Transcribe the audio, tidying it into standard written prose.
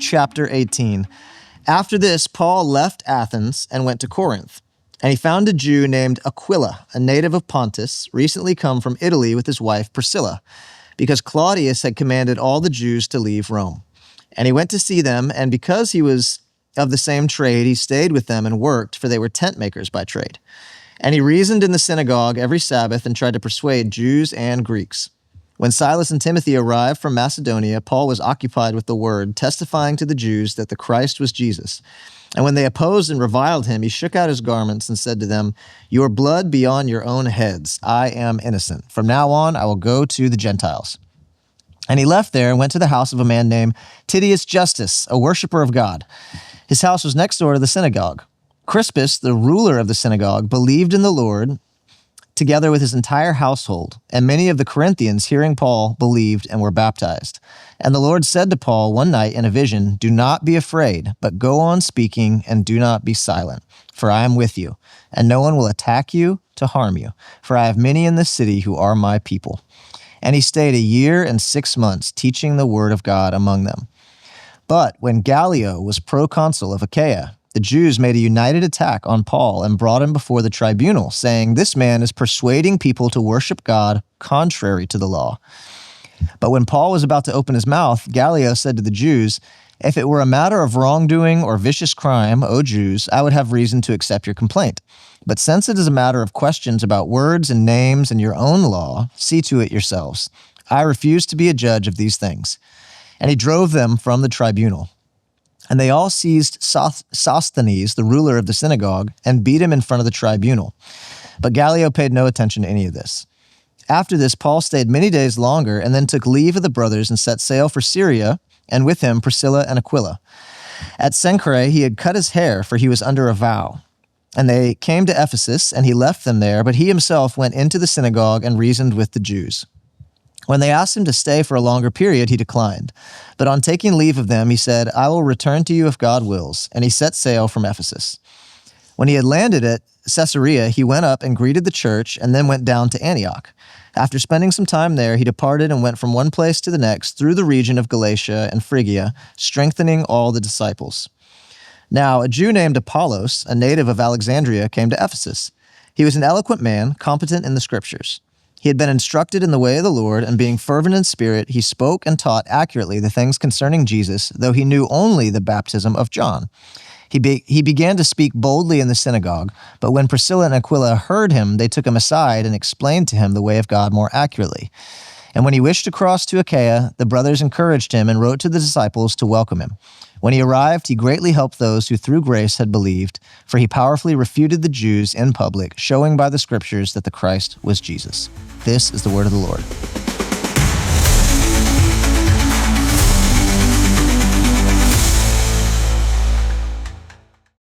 chapter 18. After this, Paul left Athens and went to Corinth. And he found a Jew named Aquila, a native of Pontus, recently come from Italy with his wife Priscilla, because Claudius had commanded all the Jews to leave Rome. And he went to see them, and because he was of the same trade, he stayed with them and worked, for they were tent makers by trade. And he reasoned in the synagogue every Sabbath and tried to persuade Jews and Greeks. When Silas and Timothy arrived from Macedonia, Paul was occupied with the word, testifying to the Jews that the Christ was Jesus. And when they opposed and reviled him, he shook out his garments and said to them, "Your blood be on your own heads. I am innocent. From now on, I will go to the Gentiles." And he left there and went to the house of a man named Titius Justus, a worshiper of God. His house was next door to the synagogue. Crispus, the ruler of the synagogue, believed in the Lord, together with his entire household, and many of the Corinthians, hearing Paul, believed and were baptized. And the Lord said to Paul one night in a vision, "Do not be afraid, but go on speaking and do not be silent, for I am with you, and no one will attack you to harm you, for I have many in this city who are my people." And he stayed 1 year and 6 months, teaching the word of God among them. But when Gallio was proconsul of Achaia, the Jews made a united attack on Paul and brought him before the tribunal, saying, "This man is persuading people to worship God contrary to the law." But when Paul was about to open his mouth, Gallio said to the Jews, "If it were a matter of wrongdoing or vicious crime, O Jews, I would have reason to accept your complaint. But since it is a matter of questions about words and names and your own law, see to it yourselves. I refuse to be a judge of these things." And he drove them from the tribunal. And they all seized Sosthenes, the ruler of the synagogue, and beat him in front of the tribunal. But Gallio paid no attention to any of this. After this, Paul stayed many days longer and then took leave of the brothers and set sail for Syria, and with him Priscilla and Aquila. At Cenchreae he had cut his hair, for he was under a vow. And they came to Ephesus, and he left them there, but he himself went into the synagogue and reasoned with the Jews. When they asked him to stay for a longer period, he declined. But on taking leave of them, he said, "I will return to you if God wills." And he set sail from Ephesus. When he had landed at Caesarea, he went up and greeted the church and then went down to Antioch. After spending some time there, he departed and went from one place to the next through the region of Galatia and Phrygia, strengthening all the disciples. Now, a Jew named Apollos, a native of Alexandria, came to Ephesus. He was an eloquent man, competent in the scriptures. He had been instructed in the way of the Lord, and being fervent in spirit, he spoke and taught accurately the things concerning Jesus, though he knew only the baptism of John. He began to speak boldly in the synagogue, but when Priscilla and Aquila heard him, they took him aside and explained to him the way of God more accurately. And when he wished to cross to Achaia, the brothers encouraged him and wrote to the disciples to welcome him. When he arrived, he greatly helped those who through grace had believed, for he powerfully refuted the Jews in public, showing by the scriptures that the Christ was Jesus. This is the word of the Lord.